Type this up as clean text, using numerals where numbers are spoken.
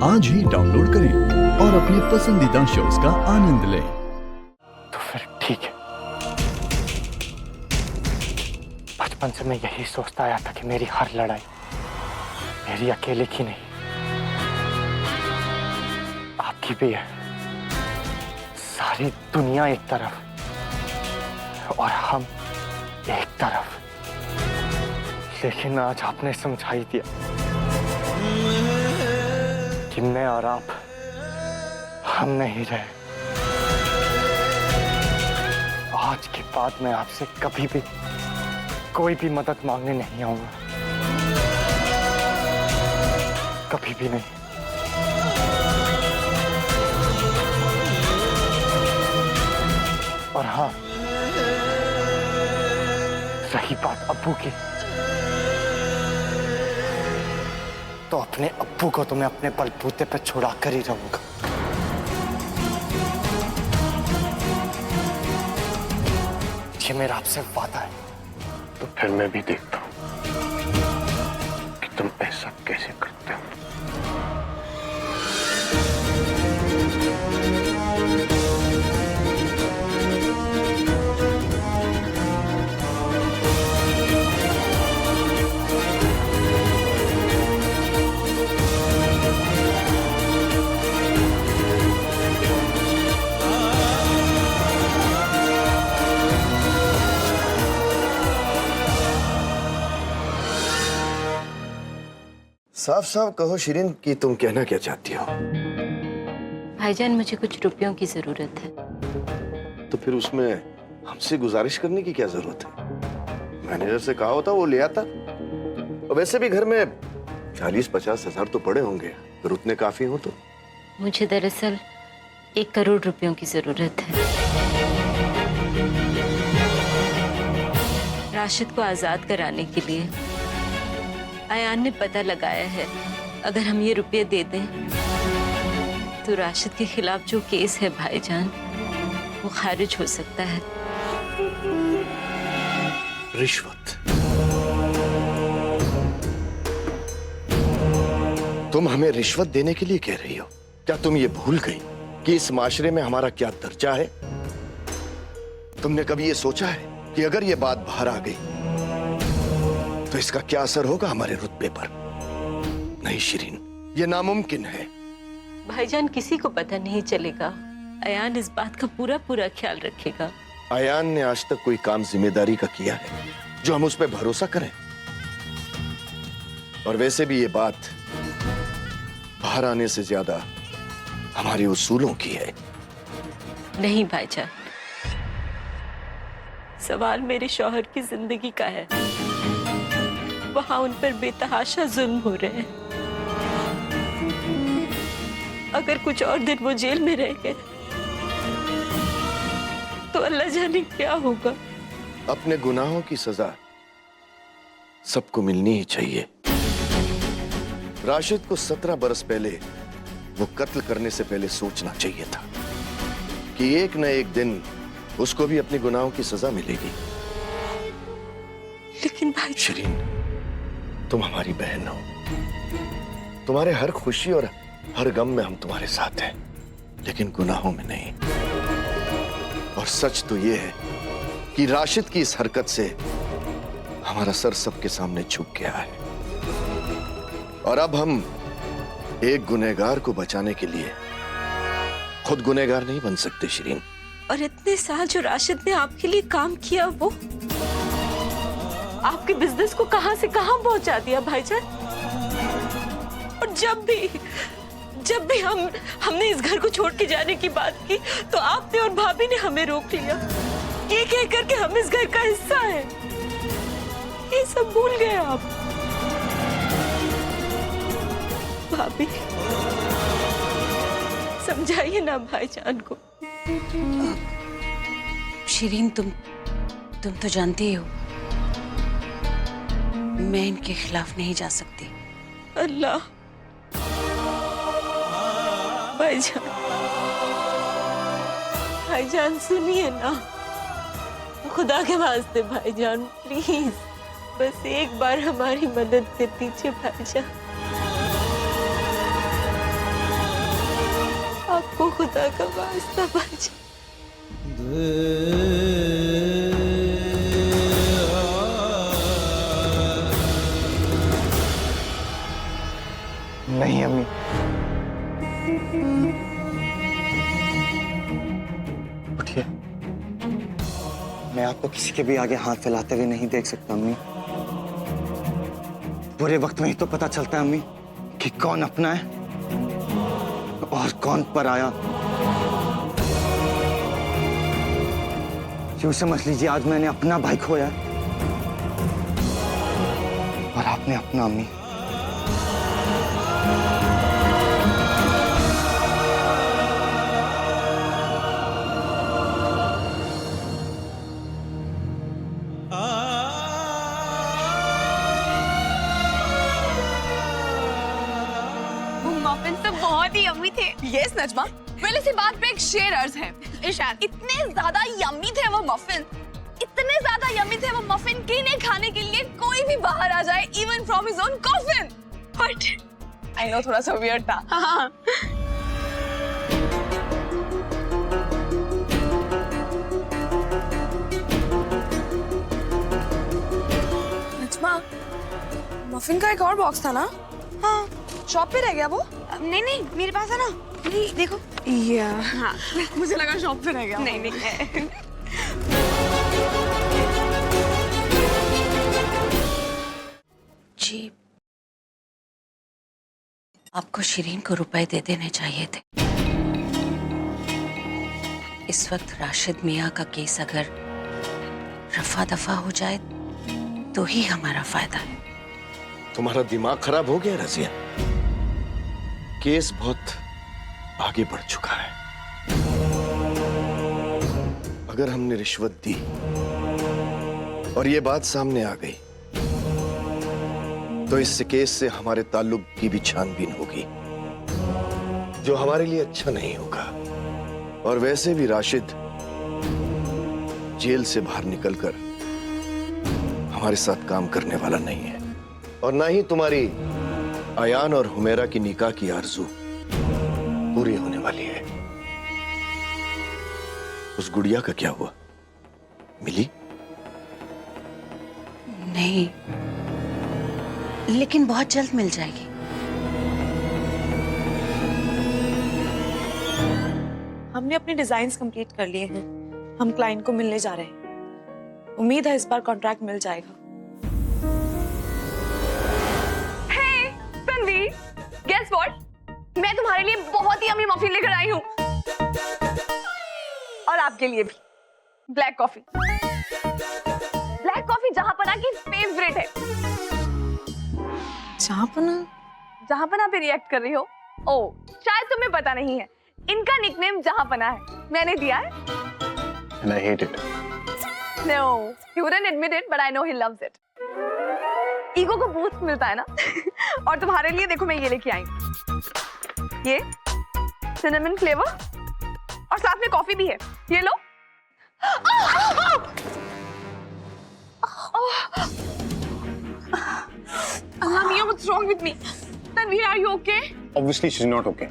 आज ही डाउनलोड करें और अपने पसंदीदा शोज का आनंद लें। तो फिर ठीक है। बचपन से मैं यही सोचता आया था कि मेरी हर लड़ाई मेरी अकेले की नहीं, आपकी भी है। सारी दुनिया एक तरफ और हम एक तरफ। लेकिन आज आपने समझाई दिया कि मैं और आप हम नहीं रहे। आज के बाद मैं आपसे कभी भी कोई भी मदद मांगने नहीं आऊंगा, कभी भी नहीं। और हाँ, रही बात अब्बू की, तो अपने अब्बू को तो मैं अपने बलबूते पे छुड़ा कर ही रहूंगा। ये मेरा आपसे वादा है। तो फिर मैं भी देखता हूं कि तुम ऐसा कैसे करते हो। साफ साफ कहो शिरीन कि तुम कहना क्या चाहती हो। भाईजान, मुझे कुछ रुपयों की जरूरत है। तो फिर उसमें हमसे गुजारिश करने की क्या जरूरत है? मैनेजर से कहा होता, वो ले आता। और वैसे भी घर में 40-50 हजार तो पड़े होंगे, अगर उतने काफी हो तो। मुझे दरअसल 1 करोड़ रुपयों की जरूरत है। राशिद को आजाद कराने के लिए अयान ने पता लगाया है, अगर हम ये रुपये दे दें तो राशिद के खिलाफ जो केस है भाईजान, वो खारिज हो सकता है। रिश्वत? तुम हमें रिश्वत देने के लिए कह रही हो? क्या तुम ये भूल गई कि इस माशरे में हमारा क्या दर्जा है? तुमने कभी ये सोचा है कि अगर ये बात बाहर आ गई तो इसका क्या असर होगा हमारे रुतबे पर? नहीं शिरीन, ये नामुमकिन है। भाईजान, किसी को पता नहीं चलेगा। अयान इस बात का पूरा पूरा ख्याल रखेगा। अयान ने आज तक कोई काम जिम्मेदारी का किया है जो हम उस पर भरोसा करें? और वैसे भी ये बात बाहर आने से ज्यादा हमारे उसूलों की है। नहीं भाईजान, सवाल मेरे शौहर की जिंदगी का है। वहां उन पर बेतहाशा जुल्म हो रहे हैं। अगर कुछ और दिन वो जेल में रह गए तो अल्लाह जाने क्या होगा। अपने गुनाहों की सजा सबको मिलनी ही चाहिए। राशिद को 17 बरस पहले वो कत्ल करने से पहले सोचना चाहिए था कि एक न एक दिन उसको भी अपने गुनाहों की सजा मिलेगी। लेकिन भाई शिरीन, तुम हमारी बहन हो। तुम्हारे हर खुशी और हर गम में हम तुम्हारे साथ हैं, लेकिन गुनाहों में नहीं। और सच तो यह है कि राशिद की इस हरकत से हमारा सर सबके सामने झुक गया है। और अब हम एक गुनहगार को बचाने के लिए खुद गुनहगार नहीं बन सकते शिरीन। और इतने साल जो राशिद ने आपके लिए काम किया, वो आपके बिजनेस को कहां से कहां पहुंचा दिया भाईजान। और जब भी हमने इस घर को छोड़ के जाने की बात की तो आपने और भाभी ने हमें रोक लिया, ये कह करके हम इस घर का हिस्सा हैं। ये सब भूल गए आप। भाभी, समझाइए ना भाईजान को। शिरीन, तुम तो जानती ही हो मैं इनके खिलाफ नहीं जा सकती। अल्लाह, भाईजान सुनिए ना, खुदा के वास्ते भाईजान प्लीज, बस एक बार हमारी मदद कर दीजिए भाईजान। खुदा का वास्ता भाईजान। नहीं अम्मी, उठिए। मैं आपको किसी के भी आगे हाथ फैलाते हुए नहीं देख सकता अम्मी। बुरे वक्त में ही तो पता चलता है अम्मी कि कौन अपना है और कौन पराया। यूं समझ लीजिए आज मैंने अपना भाई खोया है और आपने अपना अम्मी। मफिन तो बहुत ही यम्मी थे। यस नजमा, पहले से बात पे एक शेर अर्ज है। इरशाद, इतने ज्यादा यम्मी थे वो मफिन, इतने ज्यादा यम्मी थे वो मफिन कि इन्हें खाने के लिए कोई भी बाहर आ जाए, even from his own coffin. But I know थोड़ा सा वियर्ड था। हाँ। नजमा, मफिन का एक और बॉक्स था ना? हाँ, शॉप पे रह गया वो? नहीं नहीं, मेरे पास है ना। नहीं देखो, या हाँ, मुझे लगा शॉप पे रह गया। नहीं नहीं। जी, आपको शिरीन को रुपए दे देने चाहिए थे। इस वक्त राशिद मियाँ का केस अगर रफा दफा हो जाए तो ही हमारा फायदा है। तुम्हारा दिमाग खराब हो गया रजिया। केस बहुत आगे बढ़ चुका है। अगर हमने रिश्वत दी और ये बात सामने आ गई तो इस केस से हमारे ताल्लुक की भी छानबीन होगी, जो हमारे लिए अच्छा नहीं होगा। और वैसे भी राशिद जेल से बाहर निकलकर हमारे साथ काम करने वाला नहीं है, और ना ही तुम्हारी अयान और हुमेरा की निकाह की आरज़ू पूरी होने वाली है। उस गुड़िया का क्या हुआ? मिली? नहीं, लेकिन बहुत जल्द मिल जाएगी। हमने अपने डिजाइन्स कंप्लीट कर लिए हैं। हम क्लाइंट को मिलने जा रहे हैं। उम्मीद है इस बार कॉन्ट्रैक्ट मिल जाएगा। गेस व्हाट, मैं तुम्हारे लिए बहुत ही यम्मी मफिन लेकर आई हूँ, और आपके लिए भी ब्लैक कॉफी। ब्लैक कॉफी जहांपना की फेवरेट है। जहांपना पे रिएक्ट कर रही हो? ओह, शायद तुम्हें पता नहीं है, इनका निकनेम जहांपना है। मैंने दिया है। And I hate it. No, he wouldn't admit it, but I know he loves it. Ego को बूस्ट मिलता है ना। और तुम्हारे लिए देखो मैं ये लेके आई हूँ, ये सिनेमन फ्लेवर, और साथ में कॉफी भी है। ये लो। Allah Mia, what's wrong with me? Tanveer, are you okay? Obviously she's not okay.